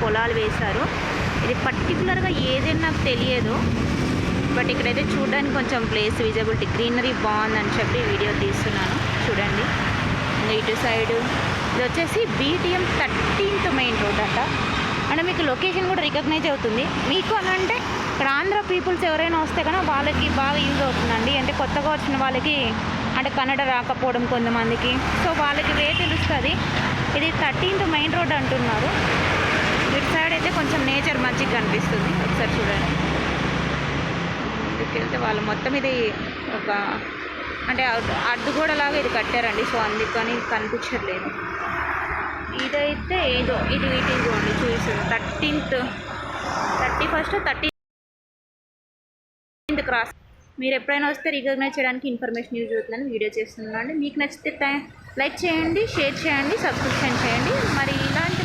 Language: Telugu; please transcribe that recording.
పొలాలు వేశారు. ఇది పర్టికులర్గా ఏదైనా నాకు తెలియదు, బట్ ఇక్కడైతే చూడడానికి కొంచెం ప్లేస్ విజిబిలిటీ గ్రీనరీ బాగుందని చెప్పి వీడియో తీస్తున్నాను. చూడండి ఇటు సైడు ఇది వచ్చేసి BTM 13th మెయిన్ రోడ్ అంట. అంటే మీకు లొకేషన్ కూడా రికగ్నైజ్ అవుతుంది. మీకు అని అంటే ఇక్కడ ఆంధ్ర పీపుల్స్ ఎవరైనా వస్తే కనుక వాళ్ళకి బాగా యూజ్ అవుతుందండి. అంటే కొత్తగా వచ్చిన వాళ్ళకి అంటే కన్నడ రాకపోవడం కొంతమందికి, సో వాళ్ళకి వే తెలుస్తుంది. ఇది 13th మెయిన్ రోడ్ అంటున్నారు. ఇటు సైడ్ అయితే కొంచెం నేచర్ మంచిగా కనిపిస్తుంది. ఒకసారి చూడండి, ఇక్కడికి వెళ్తే వాళ్ళు మొత్తం ఇది ఒక అంటే అడ్డుగోడలాగా ఇది కట్టారండి, సో అందుకని కనిపించట్లేదు. ఇదైతే ఏదో ఇది ఇదిగోండి చూపిస్తుంది 31st 13th క్రాస్. మీరు ఎప్పుడైనా వస్తే రికగ్నైజ్ చేయడానికి ఇన్ఫర్మేషన్ యూజ్ అవుతుందని వీడియో చేస్తున్నాను అండి. మీకు నచ్చితే లైక్ చేయండి, షేర్ చేయండి, సబ్స్క్రిప్షన్ చేయండి. మరి ఇలాంటి